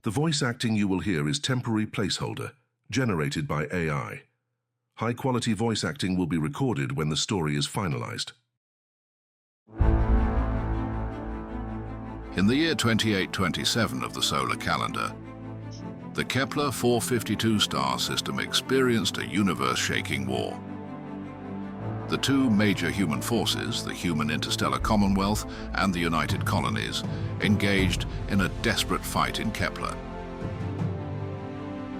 The voice acting you will hear is temporary placeholder, generated by AI. High-quality voice acting will be recorded when the story is finalized. In the year 2827 of the solar calendar, the Kepler 452 star system experienced a universe-shaking war. The two major human forces, the human interstellar Commonwealth and the United Colonies, engaged in a desperate fight in Kepler.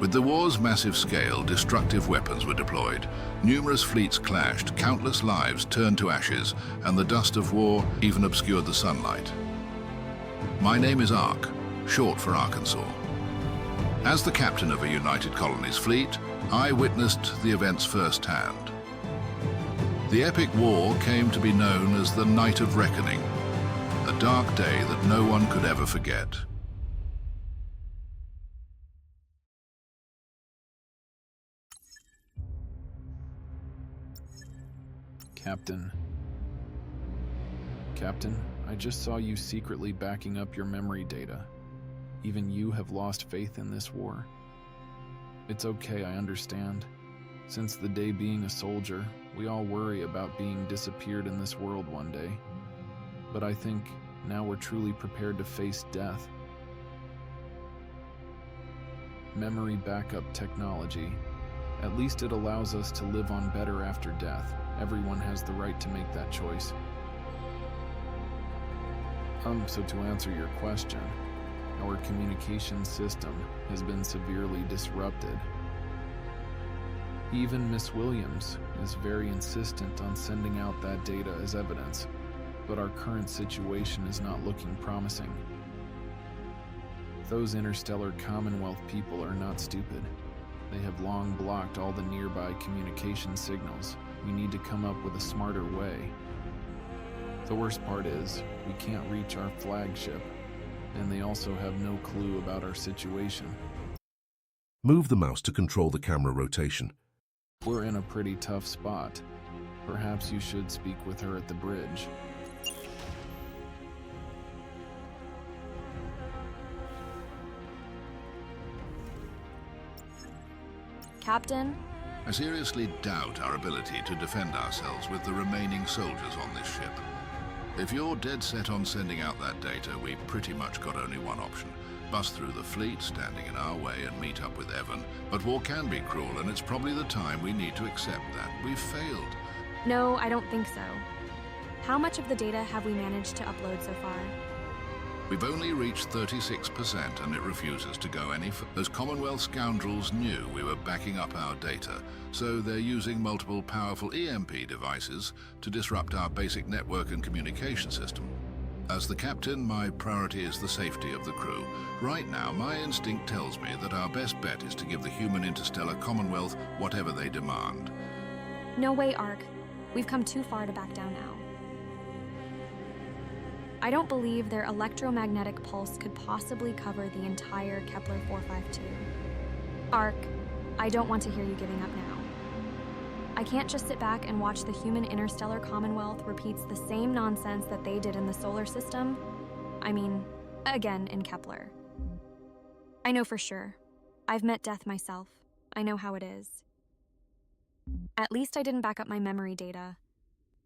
With the war's massive scale, destructive weapons were deployed, numerous fleets clashed, countless lives turned to ashes, and the dust of war even obscured the sunlight. My name is Ark, short for Arkansas. As the captain of a United Colonies fleet, I witnessed the events firsthand. The epic war came to be known as the Night of Reckoning, a dark day that no one could ever forget. Captain, I just saw you secretly backing up your memory data. Even you have lost faith in this war. It's okay, I understand. Since the day being a soldier, we all worry about being disappeared in this world one day. But I think now we're truly prepared to face death. Memory backup technology. At least it allows us to live on better after death. Everyone has the right to make that choice. So to answer your question, our communication system has been severely disrupted. Even Miss Williams is very insistent on sending out that data as evidence, but our current situation is not looking promising. Those interstellar Commonwealth people are not stupid. They have long blocked all the nearby communication signals. We need to come up with a smarter way. The worst part is, we can't reach our flagship, and they also have no clue about our situation. Move the mouse to control the camera rotation. We're in a pretty tough spot. Perhaps you should speak with her at the bridge. Captain? I seriously doubt our ability to defend ourselves with the remaining soldiers on this ship. If you're dead set on sending out that data, we've pretty much got only one option. Bust through the fleet, standing in our way, and meet up with Evan. But war can be cruel, and it's probably the time we need to accept that. We've failed. No, I don't think so. How much of the data have we managed to upload so far? We've only reached 36%, and it refuses to go any further. Those Commonwealth scoundrels knew we were backing up our data, so they're using multiple powerful EMP devices to disrupt our basic network and communication system. As the captain, my priority is the safety of the crew. Right now, my instinct tells me that our best bet is to give the human interstellar Commonwealth whatever they demand. No way, Ark. We've come too far to back down now. I don't believe their electromagnetic pulse could possibly cover the entire Kepler 452. Ark, I don't want to hear you giving up now. I can't just sit back and watch the human interstellar Commonwealth repeats the same nonsense that they did in the solar system. I mean, again in Kepler. I know for sure. I've met death myself. I know how it is. At least I didn't back up my memory data.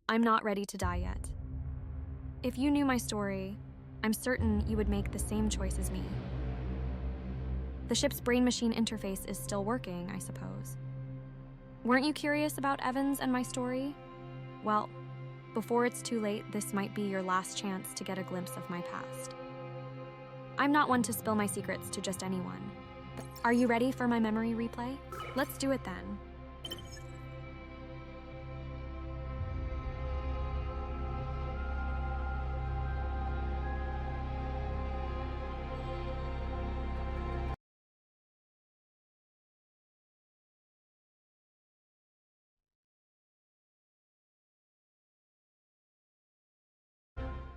I'm not ready to die yet. If you knew my story, I'm certain you would make the same choice as me. The ship's brain-machine interface is still working, I suppose. Weren't you curious about Evans and my story? Well, before it's too late, this might be your last chance to get a glimpse of my past. I'm not one to spill my secrets to just anyone. Are you ready for my memory replay? Let's do it then.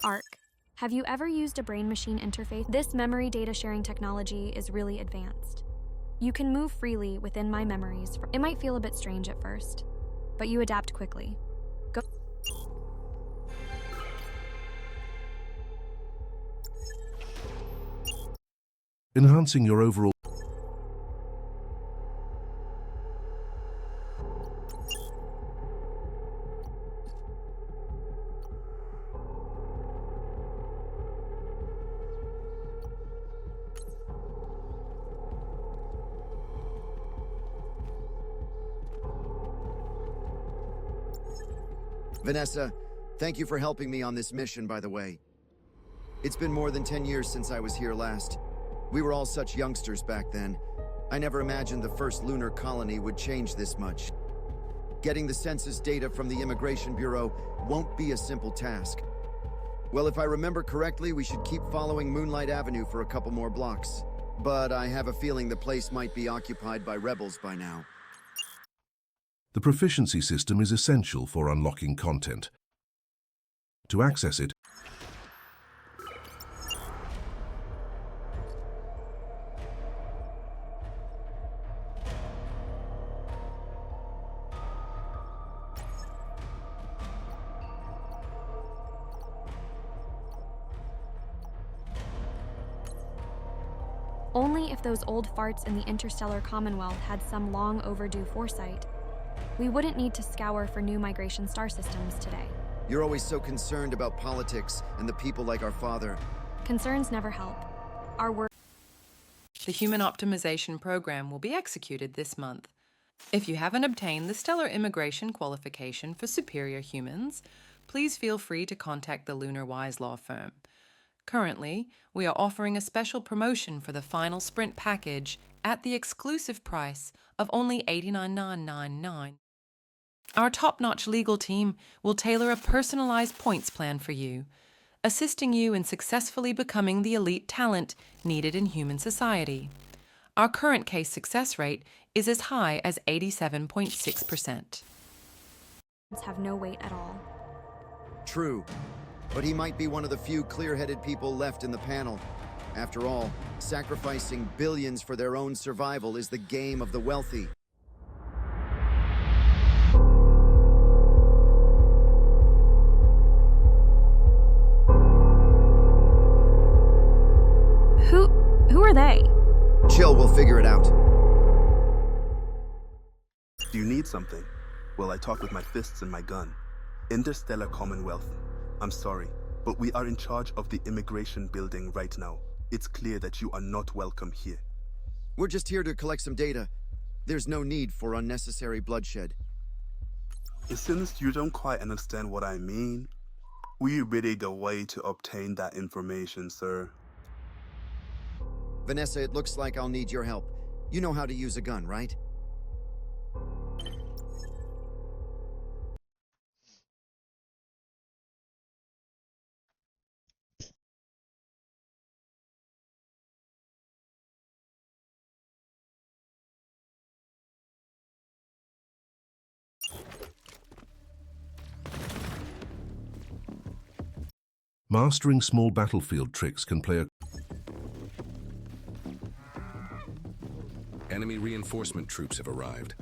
Ark, have you ever used a brain-machine interface? This memory data sharing technology is really advanced. You can move freely within my memories. It might feel a bit strange at first, but you adapt quickly. Go. enhancing your overall. Vanessa, thank you for helping me on this mission, by the way. It's been more than 10 years since I was here last. We were all such youngsters back then. I never imagined the first lunar colony would change this much. Getting the census data from the Immigration Bureau won't be a simple task. Well, if I remember correctly, we should keep following Moonlight Avenue for a couple more blocks. But I have a feeling the place might be occupied by rebels by now. The proficiency system is essential for unlocking content. To access it, only if those old farts in the interstellar Commonwealth had some long overdue foresight, we wouldn't need to scour for new migration star systems today. You're always so concerned about politics and the people like our father. Concerns never help. Our work. The Human Optimization Program will be executed this month. If you haven't obtained the Stellar Immigration qualification for superior humans, please feel free to contact the Lunar Wise Law Firm. Currently, we are offering a special promotion for the final sprint package at the exclusive price of only $89.99. Our top-notch legal team will tailor a personalized points plan for you, assisting you in successfully becoming the elite talent needed in human society. Our current case success rate is as high as 87.6%. Have no weight at all. True, but he might be one of the few clear-headed people left in the panel. After all, sacrificing billions for their own survival is the game of the wealthy. Who are they? Chill, we'll figure it out. Do you need something? Well, I talk with my fists and my gun. Interstellar Commonwealth. I'm sorry, but we are in charge of the immigration building right now. It's clear that you are not welcome here. We're just here to collect some data. There's no need for unnecessary bloodshed. Since you don't quite understand what I mean, we really the way to obtain that information, sir. Vanessa, it looks like I'll need your help. You know how to use a gun, right? mastering small battlefield tricks can play a. Enemy reinforcement troops have arrived.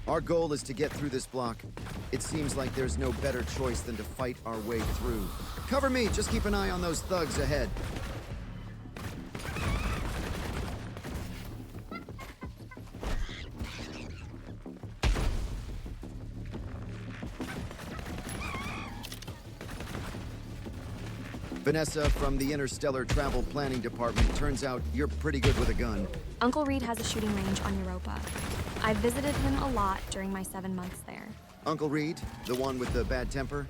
Our goal is to get through this block. It seems like there's no better choice than to fight our way through. Cover me, just keep an eye on those thugs ahead. Vanessa from the Interstellar Travel Planning Department. Turns out you're pretty good with a gun. Uncle Reed has a shooting range on Europa. I've visited him a lot during my 7 months there. Uncle Reed, the one with the bad temper?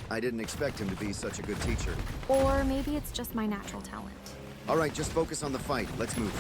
I didn't expect him to be such a good teacher. Or maybe it's just my natural talent. All right, just focus on the fight. Let's move.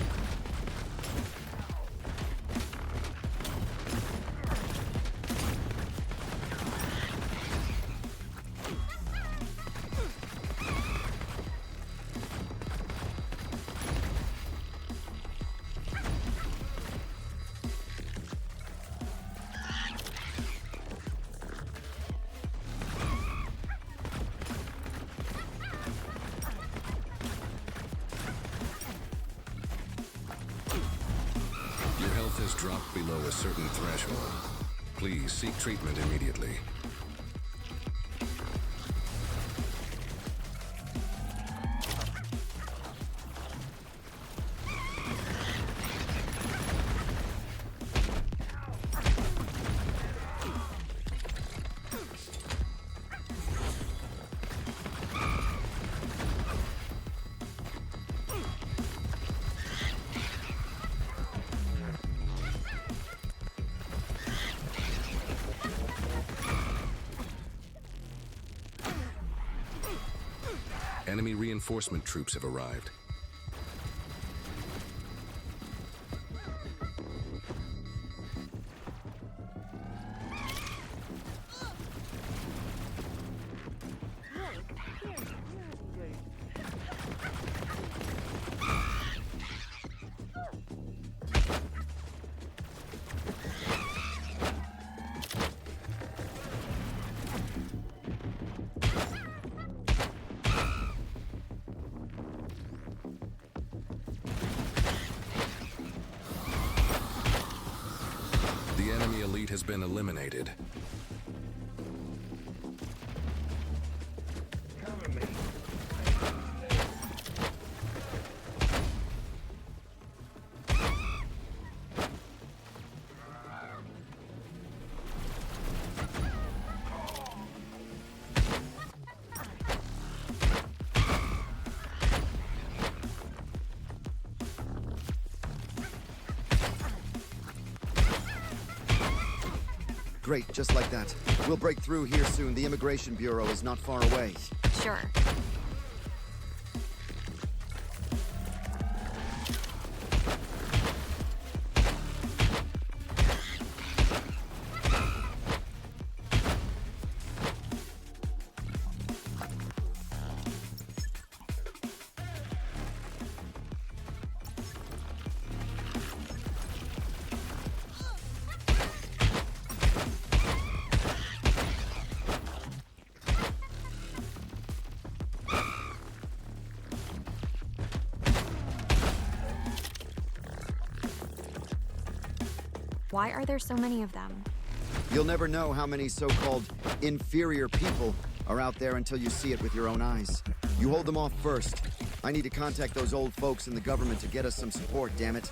Has dropped below a certain threshold. Please seek treatment immediately. Enemy reinforcement troops have arrived. The enemy elite has been eliminated. Great, just like that. We'll break through here soon. The Immigration Bureau is not far away. Sure. Why are there so many of them? You'll never know how many so-called inferior people are out there until you see it with your own eyes. You hold them off first. I need to contact those old folks in the government to get us some support, damn it.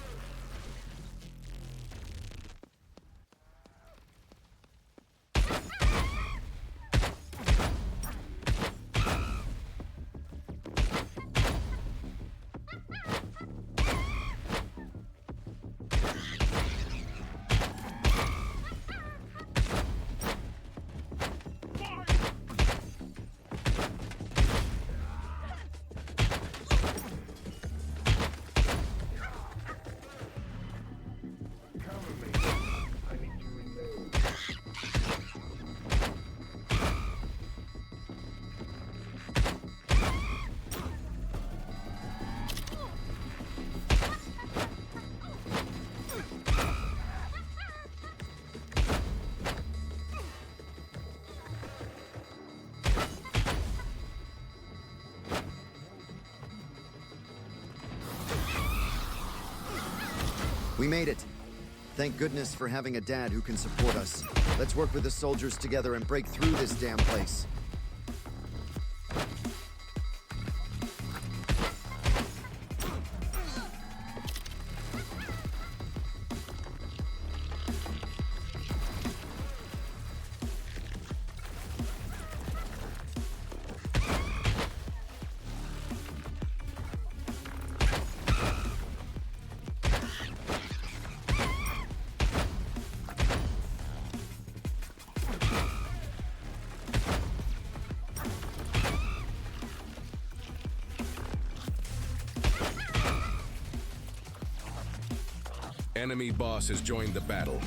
We made it. Thank goodness for having a dad who can support us. Let's work with the soldiers together and break through this damn place. Enemy boss has joined the battle.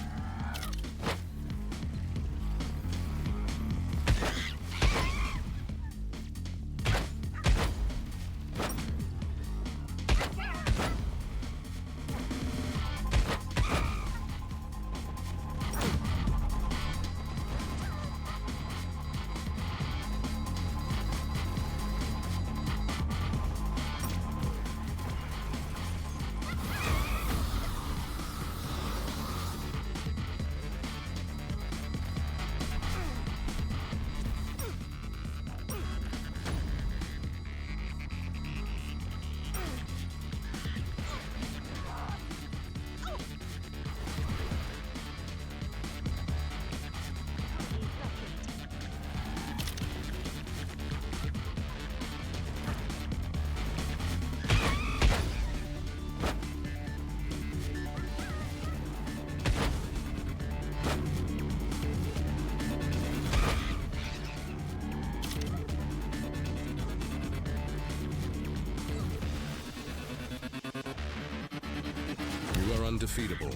undefeatable.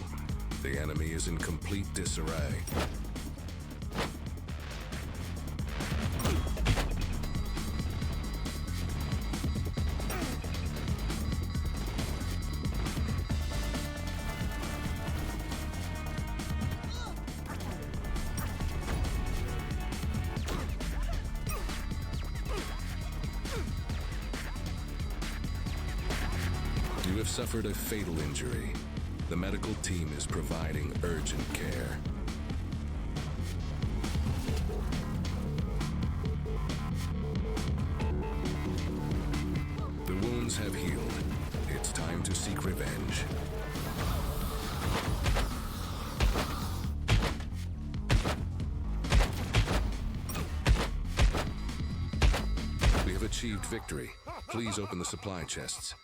The enemy is in complete disarray. You have suffered a fatal injury. The medical team is providing urgent care. The wounds have healed. It's time to seek revenge. We have achieved victory. Please open the supply chests.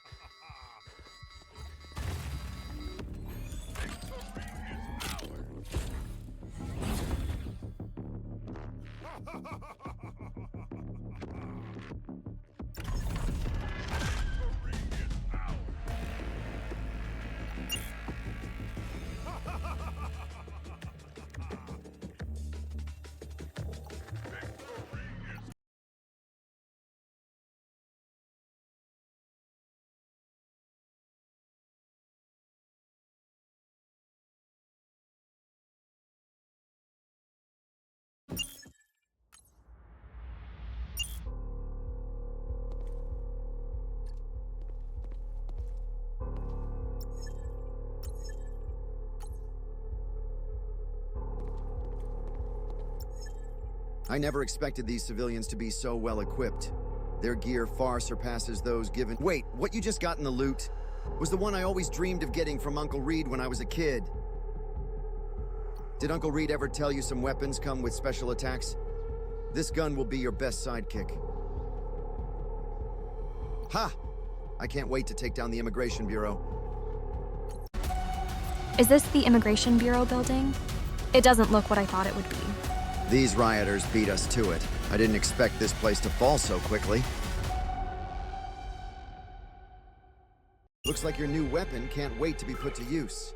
I never expected these civilians to be so well equipped. Their gear far surpasses those given. Wait, what you just got in the loot was the one I always dreamed of getting from Uncle Reed when I was a kid. Did Uncle Reed ever tell you some weapons come with special attacks? This gun will be your best sidekick. Ha! I can't wait to take down the Immigration Bureau. Is this the Immigration Bureau building? It doesn't look what I thought it would be. These rioters beat us to it. I didn't expect this place to fall so quickly. Looks like your new weapon can't wait to be put to use.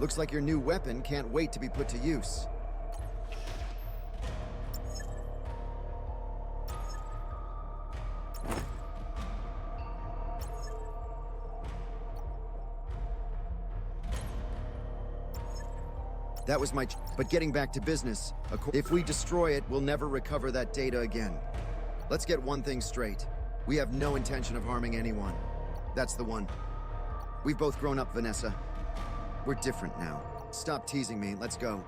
Looks like your new weapon can't wait to be put to use. That was my but getting back to business, if we destroy it, we'll never recover that data again. Let's get one thing straight. We have no intention of harming anyone. That's the one. We've both grown up, Vanessa. We're different now. Stop teasing me. Let's go.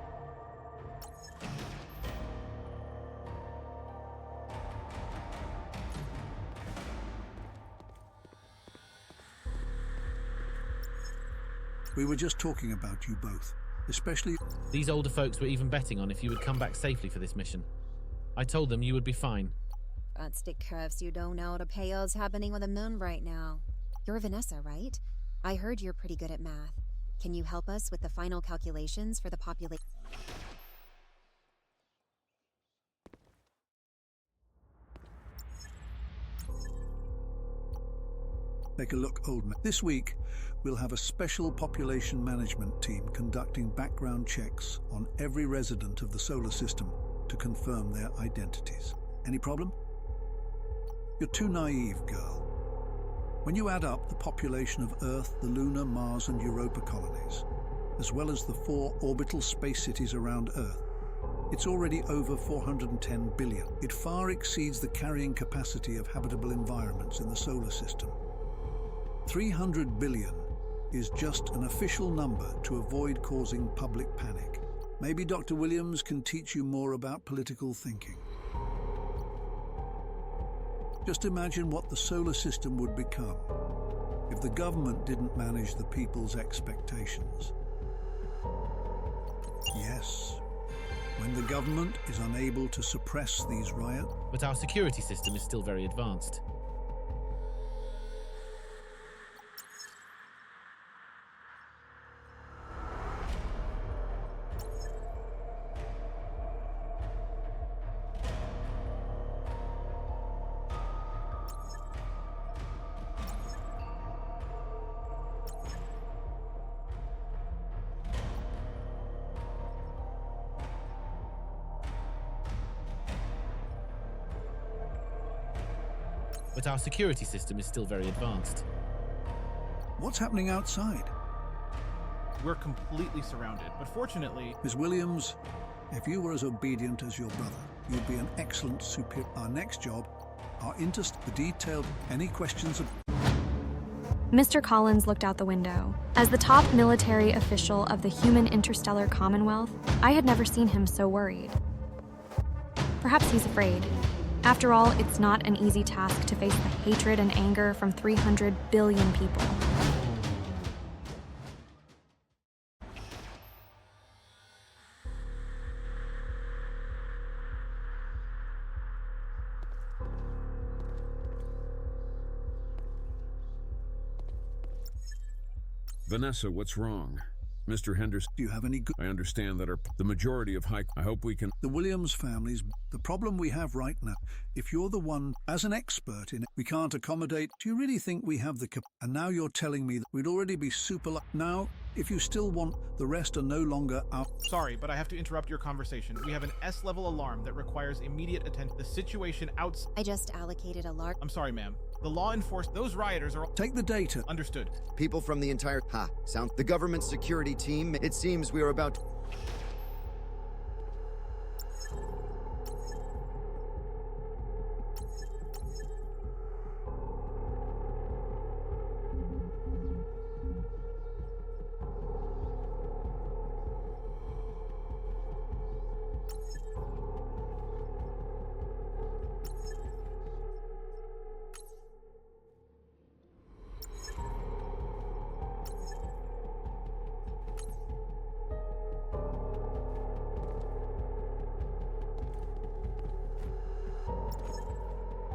We were just talking about you both, especially... These older folks were even betting on if you would come back safely for this mission. I told them you would be fine. That's because you don't know the chaos happening on the moon right now. You're Vanessa, right? I heard you're pretty good at math. Can you help us with the final calculations for the population? Take a look, old man. This week, we'll have a special population management team conducting background checks on every resident of the solar system to confirm their identities. Any problem? You're too naive, girl. When you add up the population of Earth, the lunar, Mars, and Europa colonies, as well as the 4 orbital space cities around Earth, it's already over 410 billion. It far exceeds the carrying capacity of habitable environments in the solar system. 300 billion is just an official number to avoid causing public panic. Maybe Dr. Williams can teach you more about political thinking. Just imagine what the solar system would become if the government didn't manage the people's expectations. Yes. When the government is unable to suppress these riots. But our security system is still very advanced. But our security system is still very advanced. What's happening outside? We're completely surrounded, but fortunately... Ms. Williams, if you were as obedient as your brother, you'd be an excellent superior. Our next job, the detailed, any questions of... Mr. Collins looked out the window. As the top military official of the human interstellar commonwealth, I had never seen him so worried. Perhaps he's afraid. After all, it's not an easy task to face the hatred and anger from 300 billion people. Vanessa, what's wrong? Mr. Henderson, do you have any good... I understand that the majority of I hope we can... The Williams families, the problem we have right now, if you're the one, as an expert in it, we can't accommodate, do you really think we have the And now you're telling me that we'd already be Now, if you still want, the rest are no longer out... Sorry, but I have to interrupt your conversation. We have an S-level alarm that requires immediate attention. The situation outside... I just allocated a large... I'm sorry, ma'am. The law enforcement... Those rioters are... Take the data. Understood. People from the entire... The government security team, it seems we are about...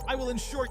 I will ensure...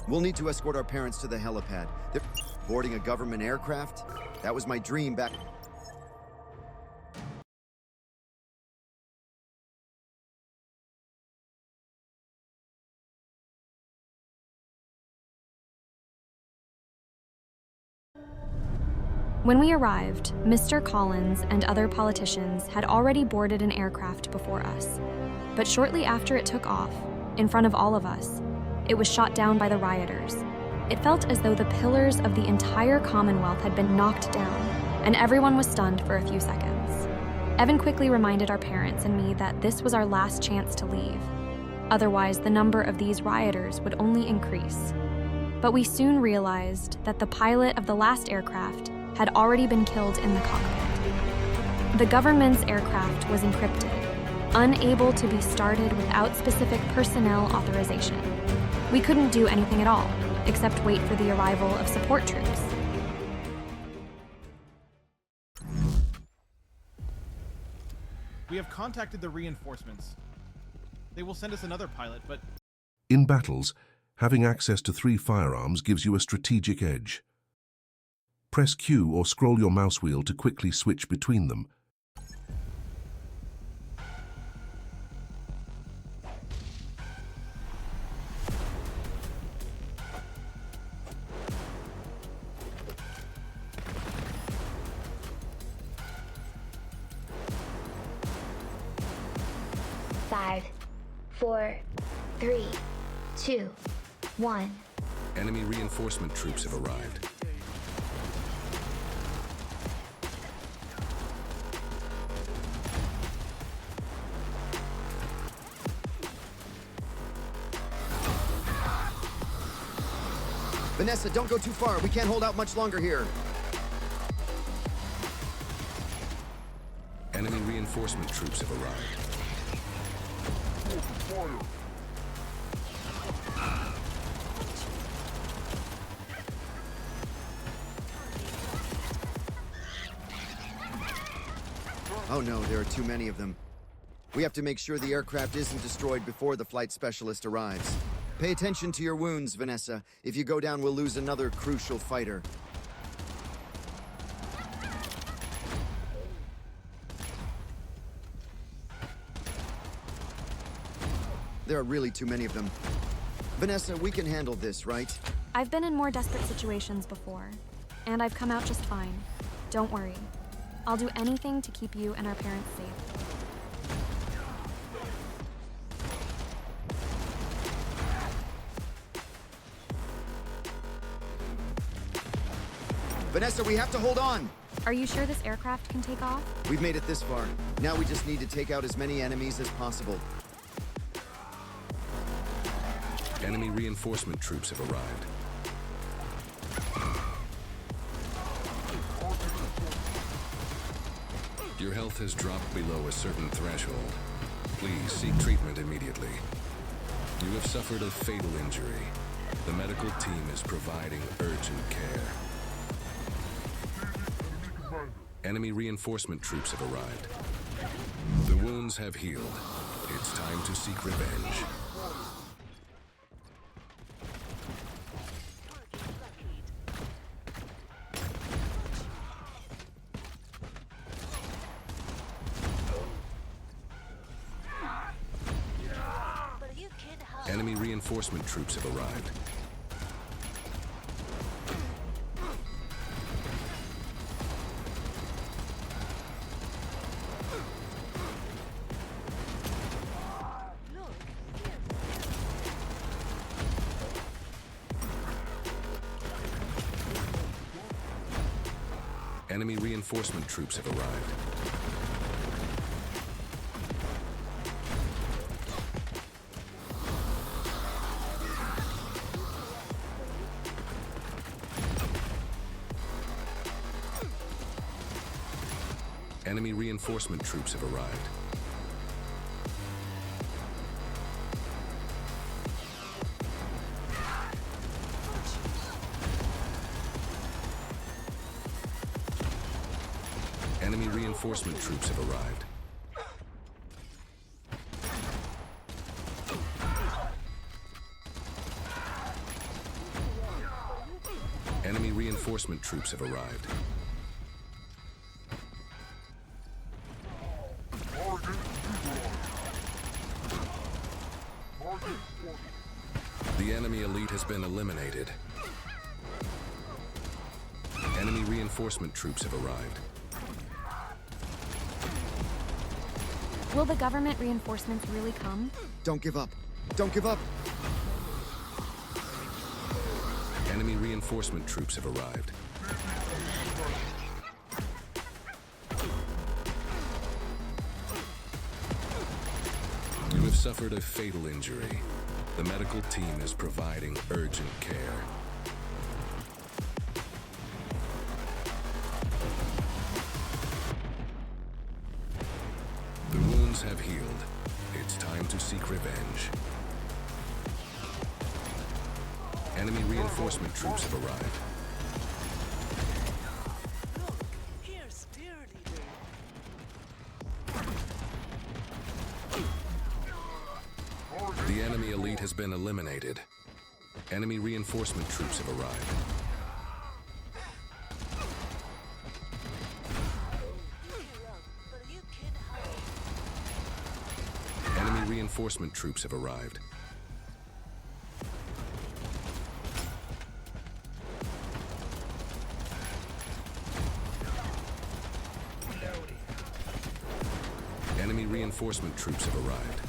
We'll need to escort our parents to the helipad. They're boarding a government aircraft. That was my dream back... When we arrived, Mr. Collins and other politicians had already boarded an aircraft before us. But shortly after it took off, in front of all of us, it was shot down by the rioters. It felt as though the pillars of the entire Commonwealth had been knocked down, and everyone was stunned for a few seconds. Evan quickly reminded our parents and me that this was our last chance to leave. Otherwise, the number of these rioters would only increase. But we soon realized that the pilot of the last aircraft had already been killed in the cockpit. The government's aircraft was encrypted, unable to be started without specific personnel authorization. We couldn't do anything at all, except wait for the arrival of support troops. We have contacted the reinforcements. They will send us another pilot, but... In battles, having access to 3 firearms gives you a strategic edge. Press Q or scroll your mouse wheel to quickly switch between them. Five, 4, 3, 2, 1. Enemy reinforcement troops have arrived. Vanessa, don't go too far. We can't hold out much longer here. Enemy reinforcement troops have arrived. Oh no, there are too many of them. We have to make sure the aircraft isn't destroyed before the flight specialist arrives. Pay attention to your wounds, Vanessa. If you go down, we'll lose another crucial fighter. There are really too many of them. Vanessa, we can handle this, right? I've been in more desperate situations before, and I've come out just fine. Don't worry. I'll do anything to keep you and our parents safe. Vanessa, we have to hold on! Are you sure this aircraft can take off? We've made it this far. Now we just need to take out as many enemies as possible. Enemy reinforcement troops have arrived. Your health has dropped below a certain threshold. Please seek treatment immediately. You have suffered a fatal injury. The medical team is providing urgent care. Enemy reinforcement troops have arrived. The wounds have healed. It's time to seek revenge. Enemy reinforcement troops have arrived. Enemy reinforcement troops have arrived. Enemy reinforcement troops have arrived. Enemy reinforcement troops have arrived. Enemy reinforcement troops have arrived. The enemy elite has been eliminated. Enemy reinforcement troops have arrived. Will the government reinforcements really come? Don't give up. Don't give up. Enemy reinforcement troops have arrived. You have suffered a fatal injury. The medical team is providing urgent care. The wounds have healed. It's time to seek revenge. Enemy reinforcement troops have arrived. The enemy elite has been eliminated. Enemy reinforcement troops have arrived. Enemy reinforcement troops have arrived. Enemy reinforcement troops have arrived.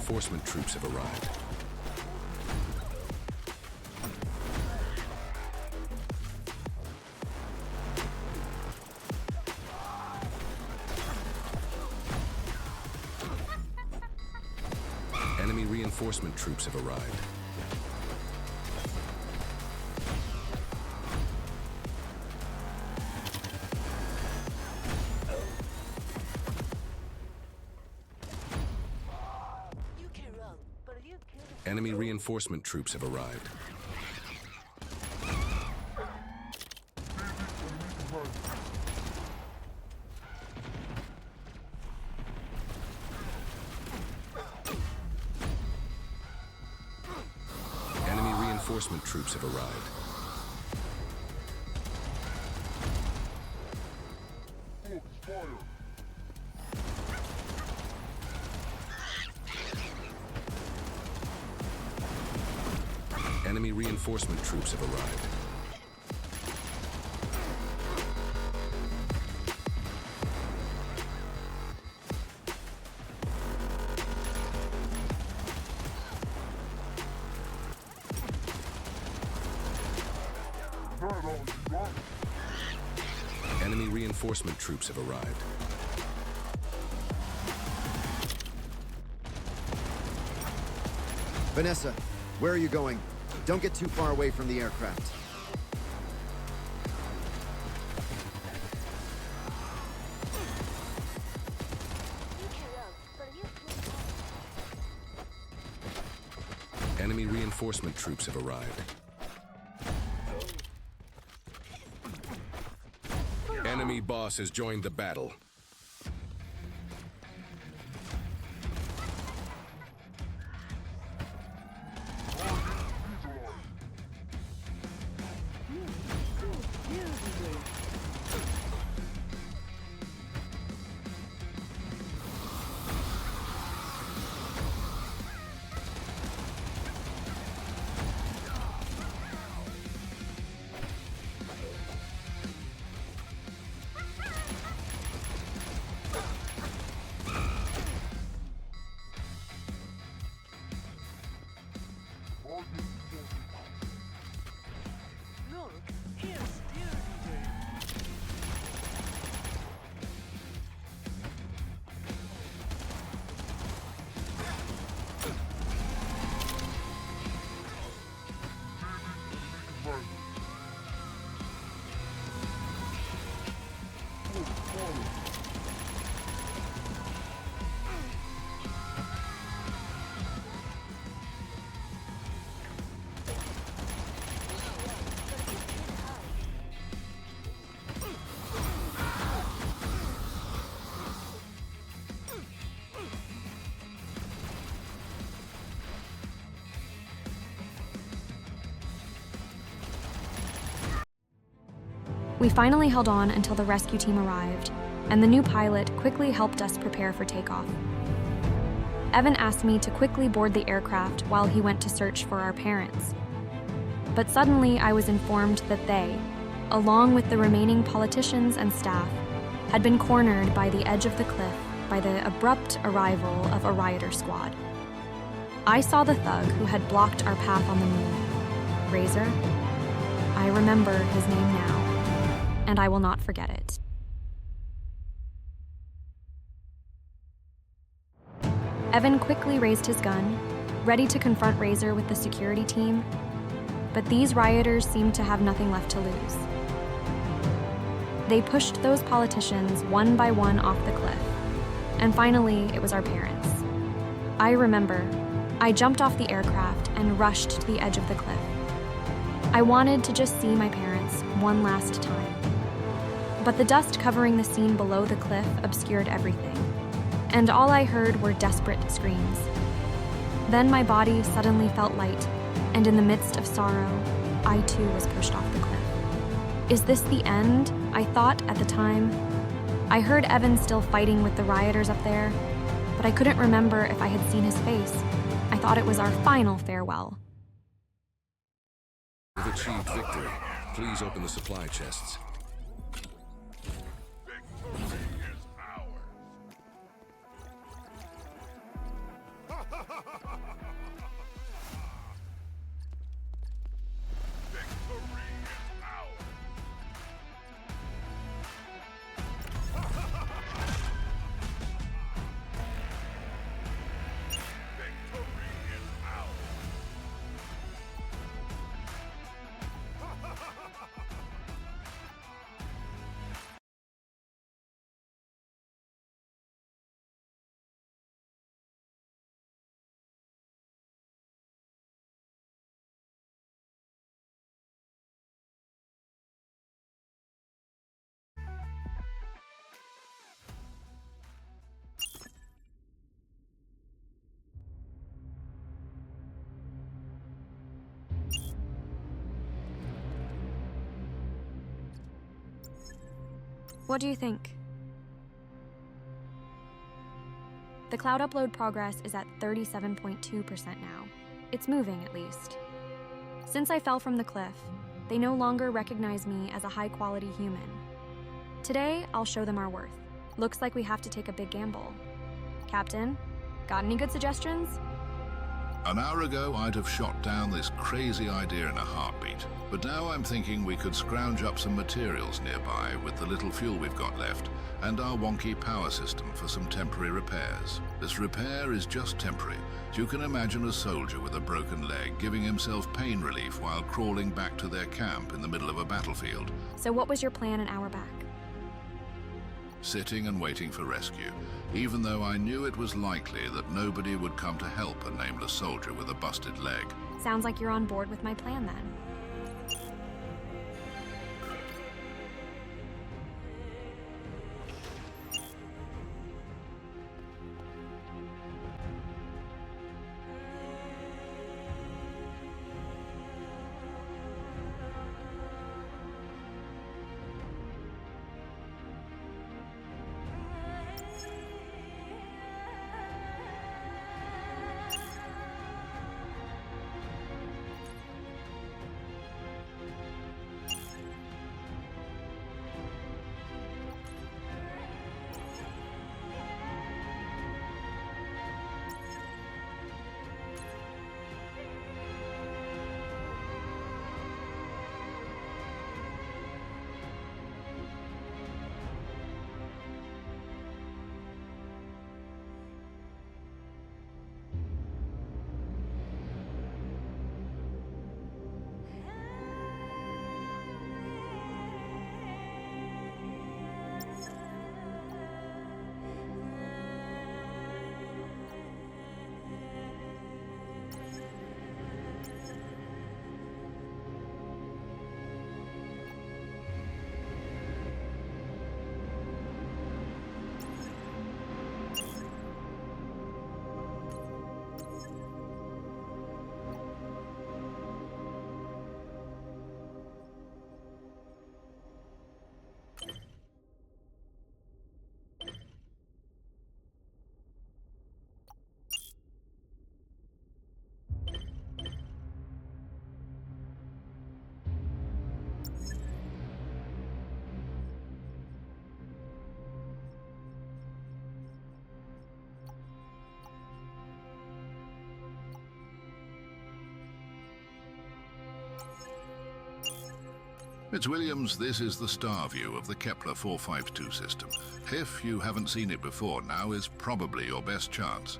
reinforcement troops have arrived. Enemy reinforcement troops have arrived. Enemy reinforcement troops have arrived. Enemy reinforcement troops have arrived. Enemy reinforcement troops have arrived. Enemy reinforcement troops have arrived. Vanessa, where are you going? Don't get too far away from the aircraft. Enemy reinforcement troops have arrived. Enemy boss has joined the battle. We finally held on until the rescue team arrived, and the new pilot quickly helped us prepare for takeoff. Evan asked me to quickly board the aircraft while he went to search for our parents. But suddenly I was informed that they, along with the remaining politicians and staff, had been cornered by the edge of the cliff by the abrupt arrival of a rioter squad. I saw the thug who had blocked our path on the moon. Razor? I remember his name now, and I will not forget it. Evan quickly raised his gun, ready to confront Razor with the security team, but these rioters seemed to have nothing left to lose. They pushed those politicians one by one off the cliff, and finally it was our parents. I remember, I jumped off the aircraft and rushed to the edge of the cliff. I wanted to just see my parents one last time. But the dust covering the scene below the cliff obscured everything, and all I heard were desperate screams. Then my body suddenly felt light, and in the midst of sorrow, I too was pushed off the cliff. Is this the end? I thought at the time. I heard Evan still fighting with the rioters up there, but I couldn't remember if I had seen his face. I thought it was our final farewell. We've achieved victory. Please open the supply chests. What do you think? The cloud upload progress is at 37.2% now. It's moving, at least. Since I fell from the cliff, they no longer recognize me as a high-quality human. Today, I'll show them our worth. Looks like we have to take a big gamble. Captain, got any good suggestions? An hour ago, I'd have shot down this crazy idea in a heartbeat. But now I'm thinking we could scrounge up some materials nearby with the little fuel we've got left and our wonky power system for some temporary repairs. This repair is just temporary. You can imagine a soldier with a broken leg giving himself pain relief while crawling back to their camp in the middle of a battlefield. So what was your plan an hour back? Sitting and waiting for rescue, even though I knew it was likely that nobody would come to help a nameless soldier with a busted leg. Sounds like you're on board with my plan then. Fitzwilliams, this is the star view of the Kepler 452 system. If you haven't seen it before, now is probably your best chance.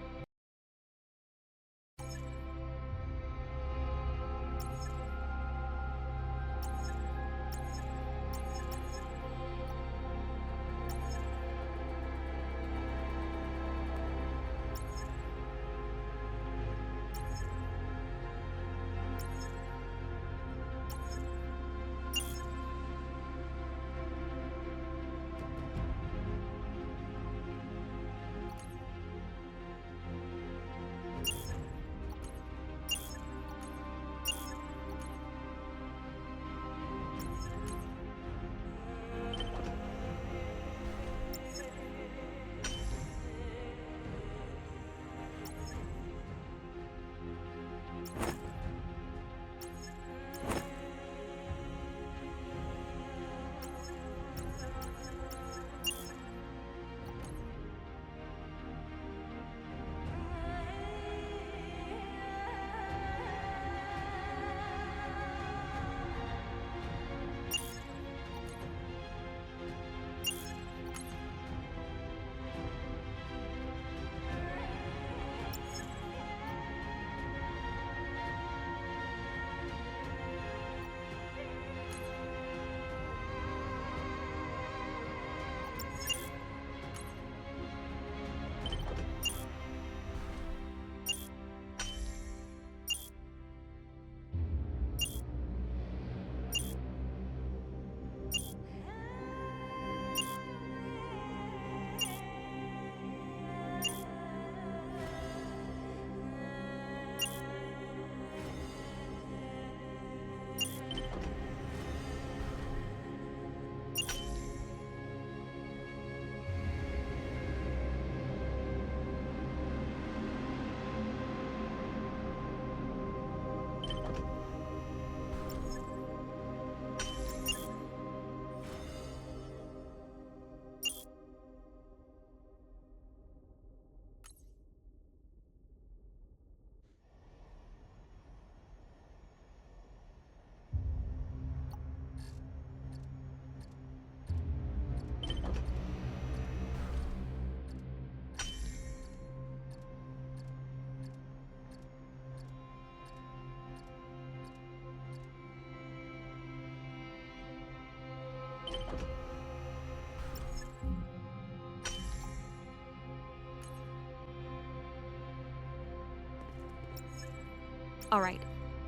All right,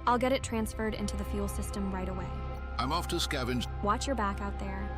I'll get it transferred into the fuel system right away. I'm off to scavenge. Watch your back out there.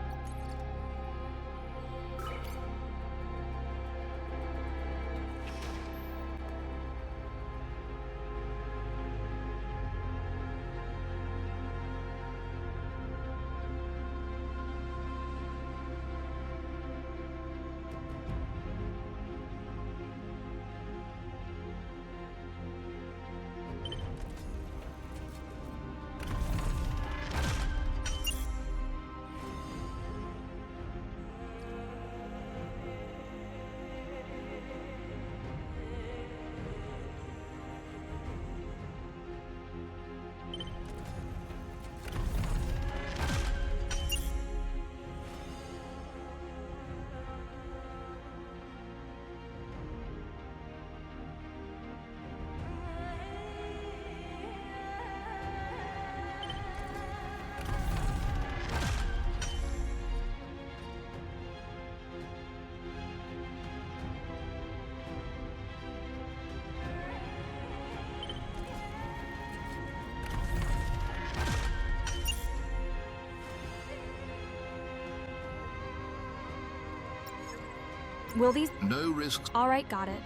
Will these... No risks. All right, got it.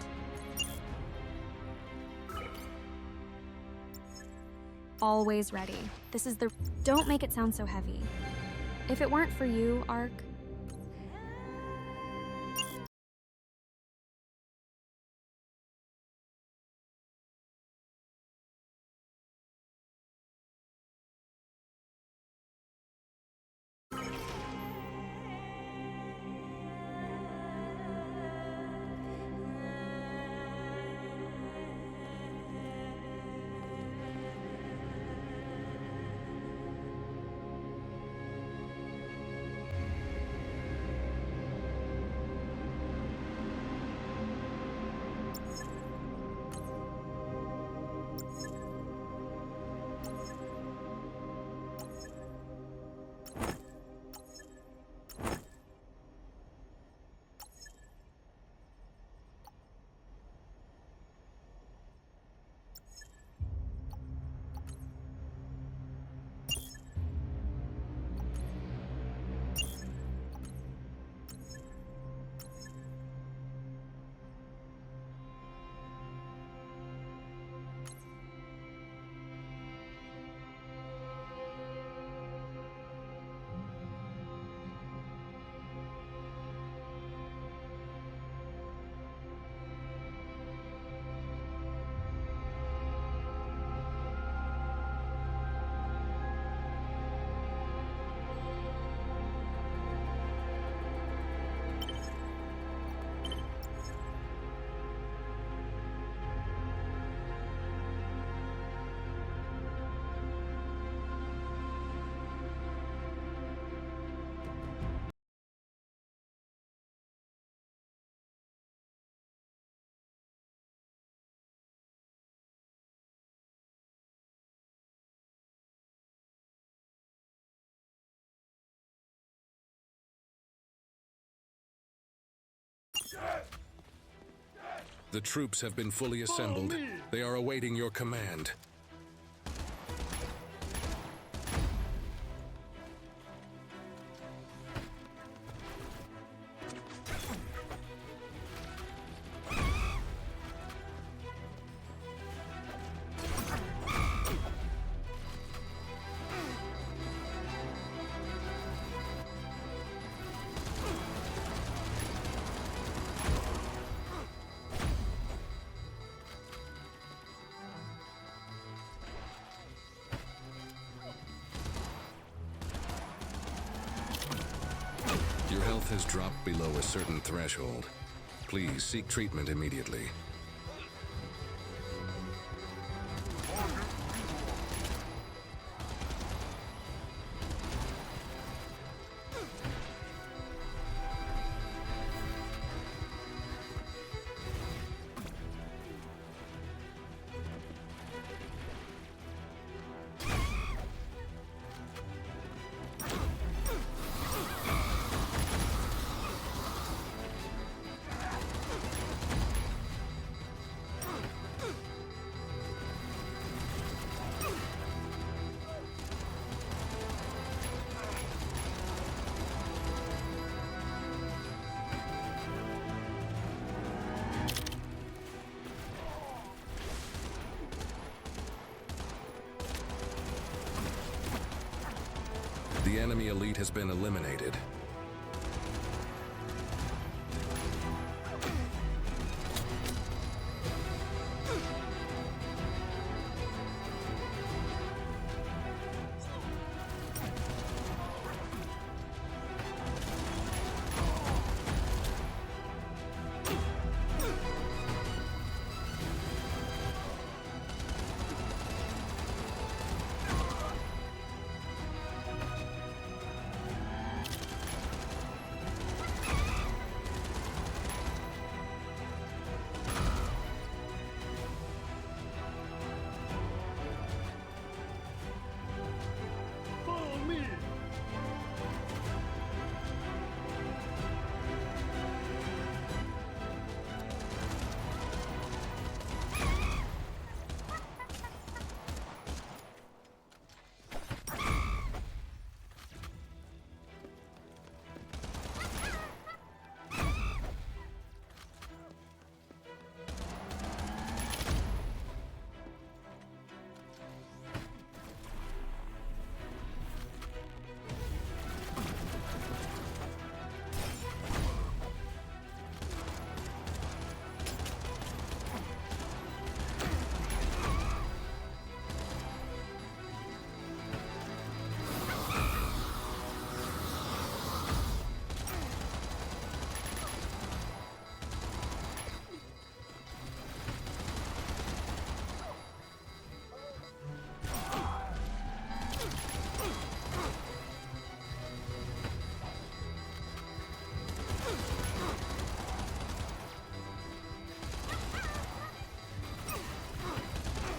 Always ready. This is the... Don't make it sound so heavy. If it weren't for you, Ark... The troops have been fully assembled. They are awaiting your command. Your health has dropped below a certain threshold. Please seek treatment immediately. The enemy elite has been eliminated.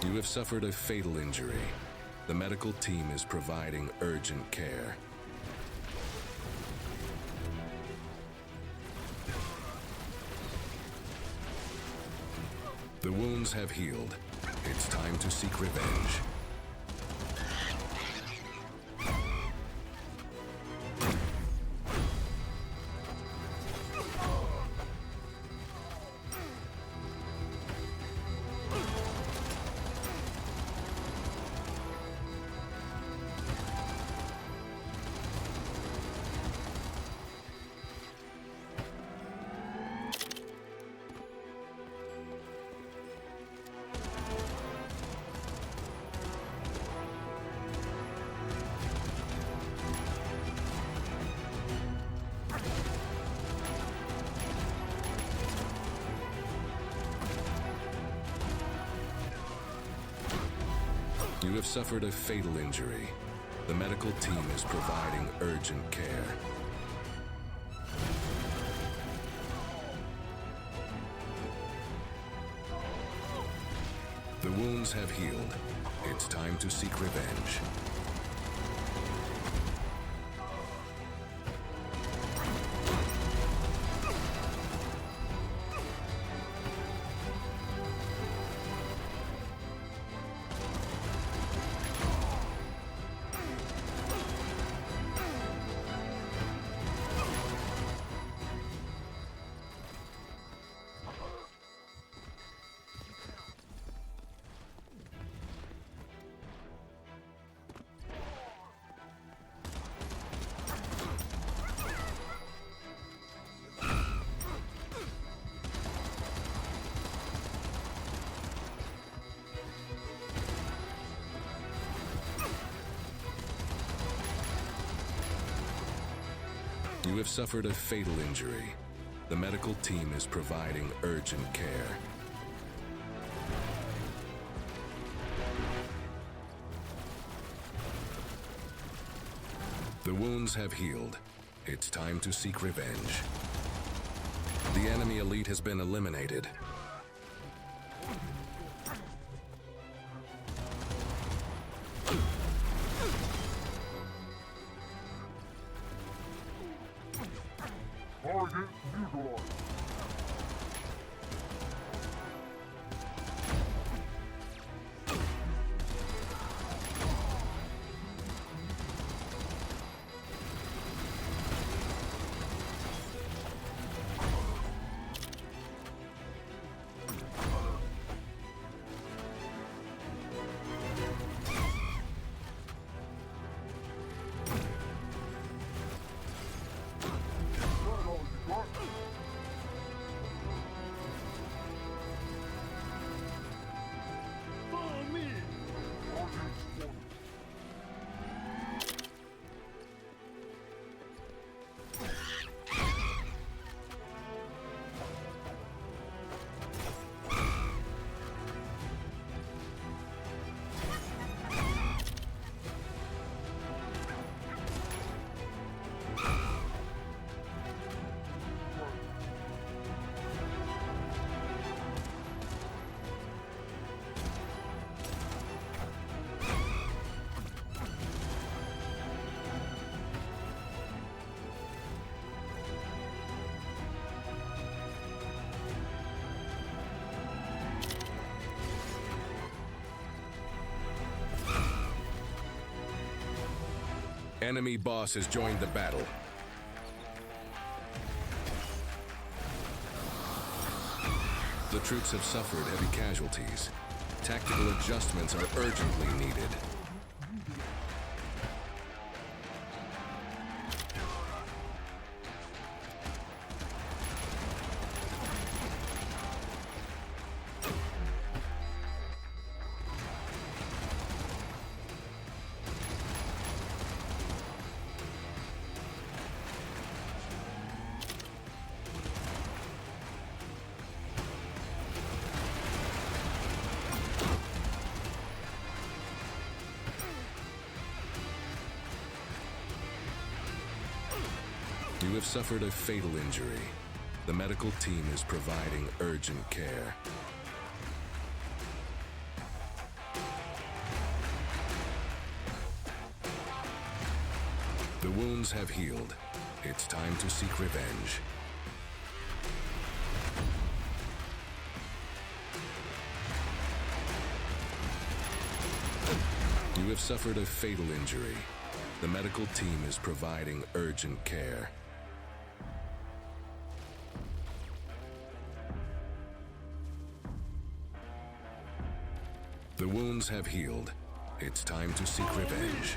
You have suffered a fatal injury. The medical team is providing urgent care. The wounds have healed. It's time to seek revenge. You have suffered a fatal injury. The medical team is providing urgent care. The wounds have healed. It's time to seek revenge. You have suffered a fatal injury. The medical team is providing urgent care. The wounds have healed. It's time to seek revenge. The enemy elite has been eliminated. Target neutralized. Enemy boss has joined the battle. The troops have suffered heavy casualties. Tactical adjustments are urgently needed. You have suffered a fatal injury. The medical team is providing urgent care. The wounds have healed. It's time to seek revenge. You have suffered a fatal injury. The medical team is providing urgent care. The wounds have healed. It's time to seek revenge.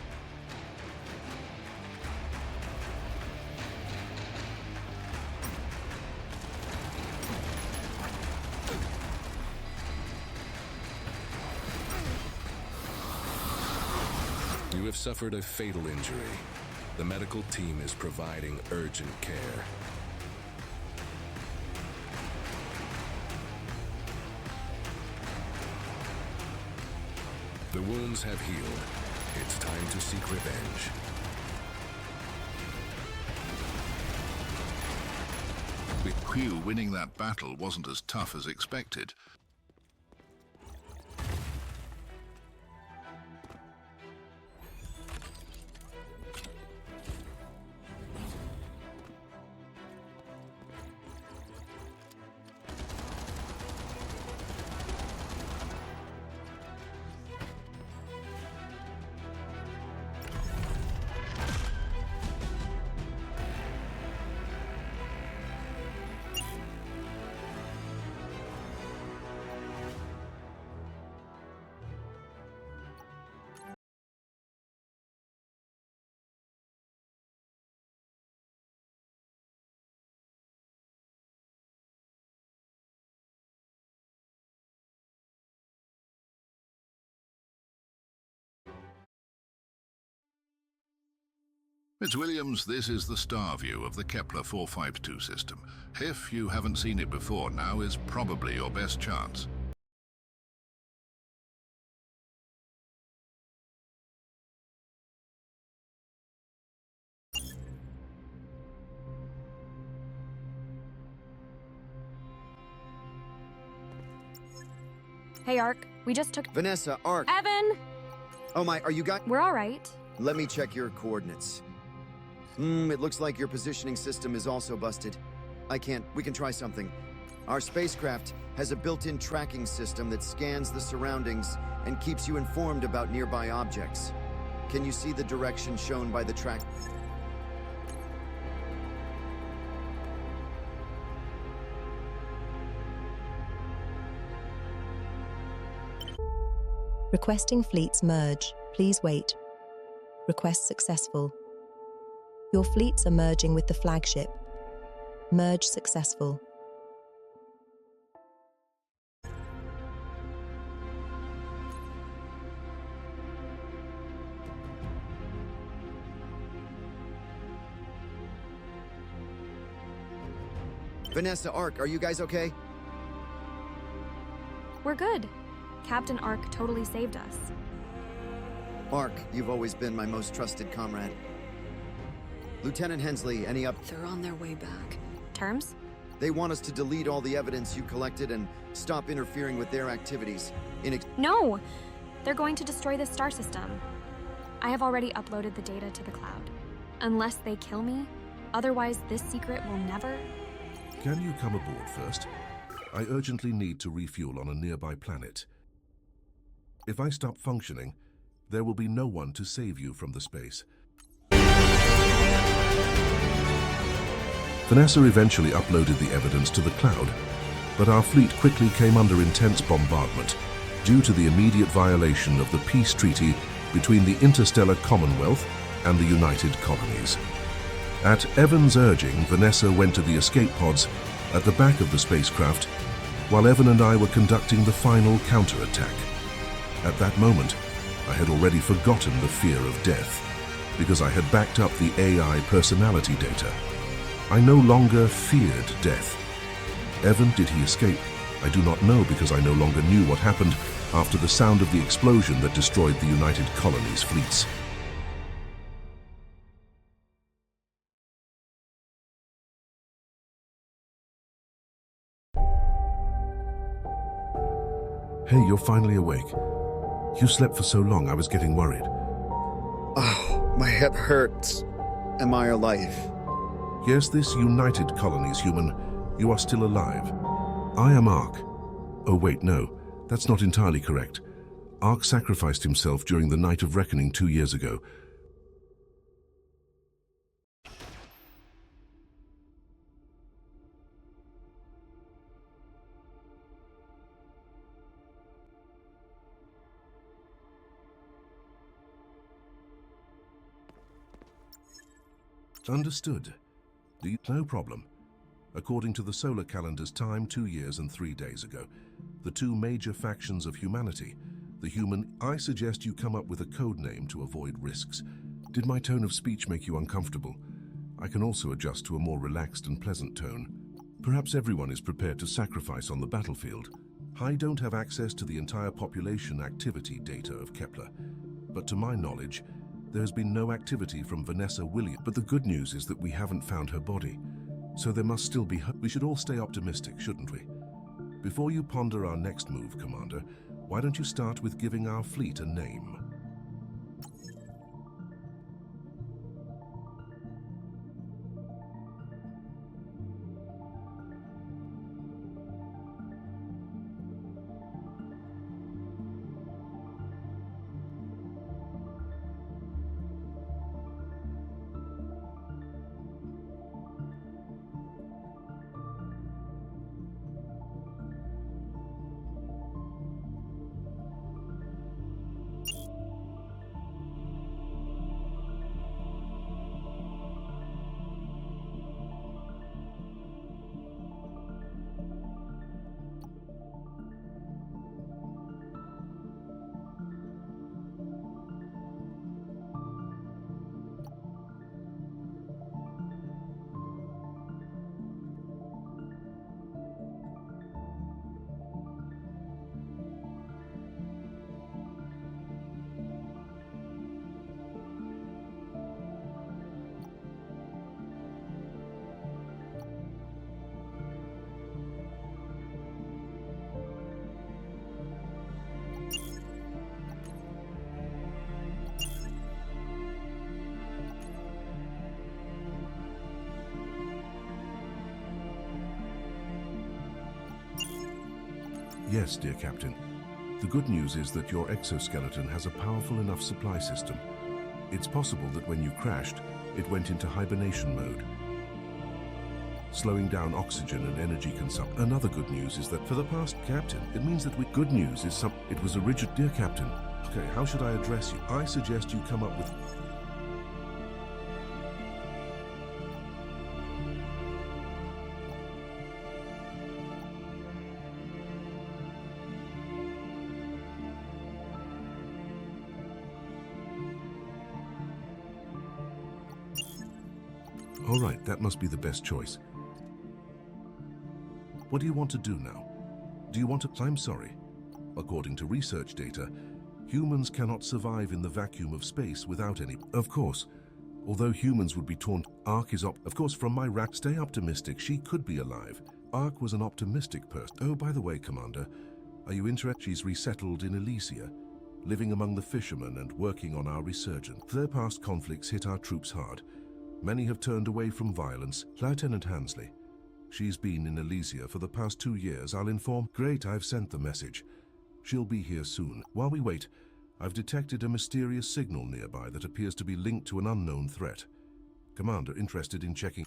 You have suffered a fatal injury. The medical team is providing urgent care. The wounds have healed. It's time to seek revenge. With Q, winning that battle wasn't as tough as expected. Ms. Williams, this is the star view of the Kepler 452 system. If you haven't seen it before, now is probably your best chance. Hey, Ark. We just took... Vanessa, Ark. Evan! Oh my, are you got... We're all right. Let me check your coordinates. It looks like your positioning system is also busted. We can try something. Our spacecraft has a built-in tracking system that scans the surroundings and keeps you informed about nearby objects. Can you see the direction shown by the track? Requesting fleets merge. Please wait. Request successful. Your fleets are merging with the flagship. Merge successful. Vanessa, Ark, are you guys okay? We're good. Captain Ark totally saved us. Ark, you've always been my most trusted comrade. Lieutenant Hensley, any up? They're on their way back. Terms? They want us to delete all the evidence you collected and stop interfering with their activities. No! They're going to destroy the star system. I have already uploaded the data to the cloud. Unless they kill me, otherwise this secret will never... Can you come aboard first? I urgently need to refuel on a nearby planet. If I stop functioning, there will be no one to save you from the space. Vanessa eventually uploaded the evidence to the cloud, but our fleet quickly came under intense bombardment due to the immediate violation of the peace treaty between the Interstellar Commonwealth and the United Colonies. At Evan's urging, Vanessa went to the escape pods at the back of the spacecraft, while Evan and I were conducting the final counterattack. At that moment, I had already forgotten the fear of death, because I had backed up the AI personality data. I no longer feared death. Evan, did he escape? I do not know, because I no longer knew what happened after the sound of the explosion that destroyed the United Colonies' fleets. Hey, you're finally awake. You slept for so long, I was getting worried. Oh, my head hurts. Am I alive? Yes, this United Colonies human, you are still alive. I am Ark. Oh wait, no, that's not entirely correct. Ark sacrificed himself during the Night of Reckoning 2 years ago. Understood. No problem. According to the solar calendar's time, 2 years and 3 days ago, the two major factions of humanity, the human, I suggest you come up with a code name to avoid risks. Did my tone of speech make you uncomfortable? I can also adjust to a more relaxed and pleasant tone. Perhaps everyone is prepared to sacrifice on the battlefield. I don't have access to the entire population activity data of Kepler, but to my knowledge, there has been no activity from Vanessa Williams. But the good news is that we haven't found her body, so there must still be hope. We should all stay optimistic, shouldn't we? Before you ponder our next move, Commander, why don't you start with giving our fleet a name? Yes, dear Captain. The good news is that your exoskeleton has a powerful enough supply system. It's possible that when you crashed, it went into hibernation mode, slowing down oxygen and energy consumption. Another good news is that for the past, Captain, it means that good news is it was a rigid, dear Captain. Okay, how should I address you? I suggest you come up with... All right, that must be the best choice. What do you want to do now? Do you want to... I'm sorry. According to research data, humans cannot survive in the vacuum of space without any... Of course. Although humans would be torn... Ark is Of course, from my rack, stay optimistic. She could be alive. Ark was an optimistic person. Oh, by the way, Commander, are you interested? She's resettled in Elysia, living among the fishermen and working on our resurgence. Their past conflicts hit our troops hard. Many have turned away from violence. Lieutenant Hansley. She's been in Elysia for the past 2 years. I'll inform... Great, I've sent the message. She'll be here soon. While we wait, I've detected a mysterious signal nearby that appears to be linked to an unknown threat. Commander, interested in checking...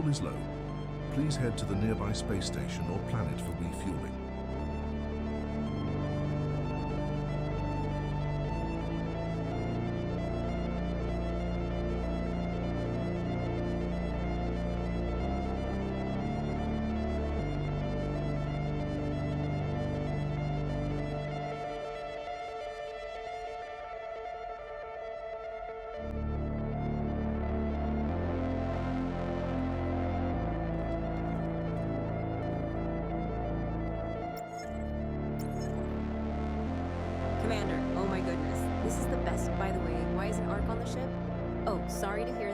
fuel is low, please head to the nearby space station or planet for refueling. Commander, oh my goodness. This is the best, by the way. Why isn't Ark on the ship? Oh, sorry to hear.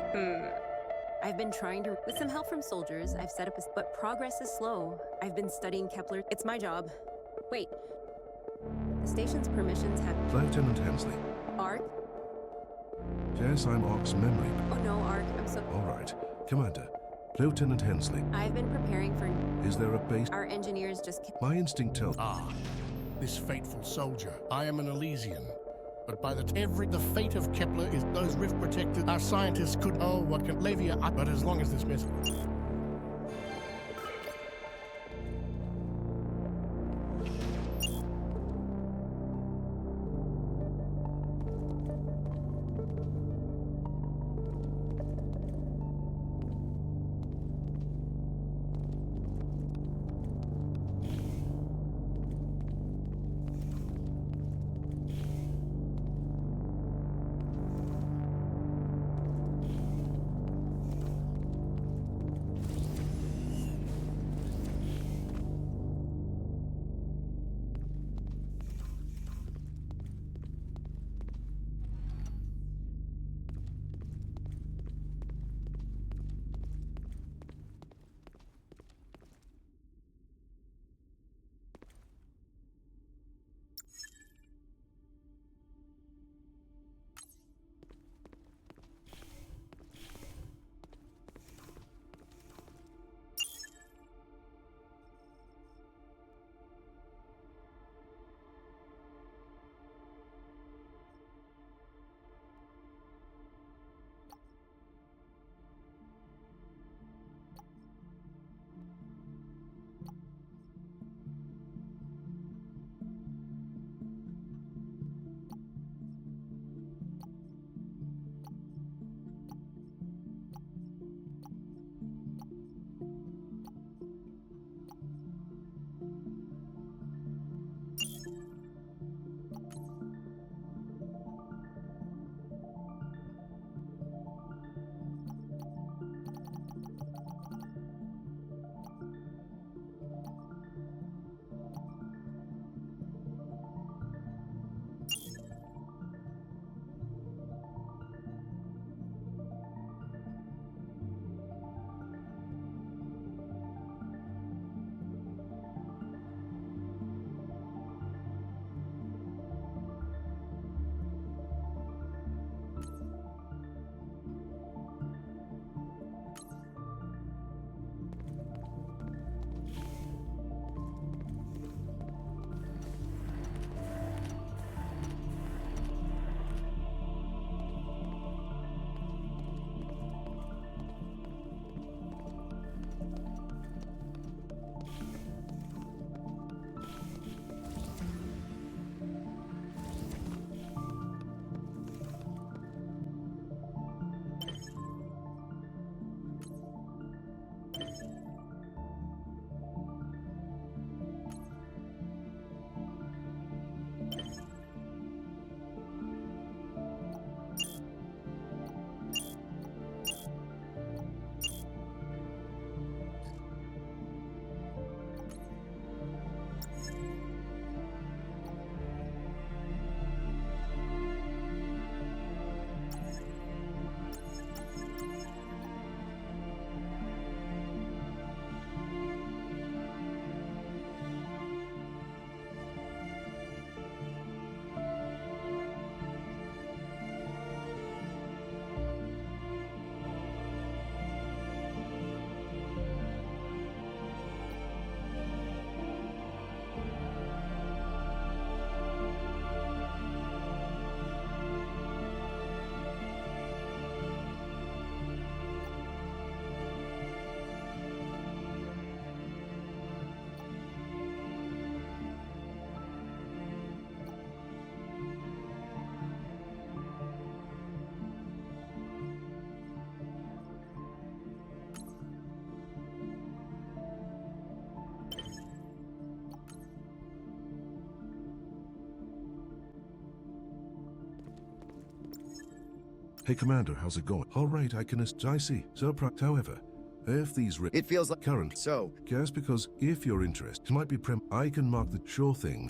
I've been trying to, with some help from soldiers, I've set up a, but progress is slow. I've been studying Kepler. It's my job. Wait. The station's permissions have... Lieutenant Hensley. Ark? Yes, I'm Ark's memory. Oh no, Ark, I'm so... All right. Commander, Lieutenant Hensley. I've been preparing for... Is there a base? Our engineers just... My instinct tells... This fateful soldier. I am an Elysian. But by the fate of Kepler is those rift protected. Our scientists could what can Lavia, but as long as this missile. Hey, Commander, how's it going? All right, I see. So, however, if these it feels like current, so. Guess because if you're interested, it might be I can mark the sure thing.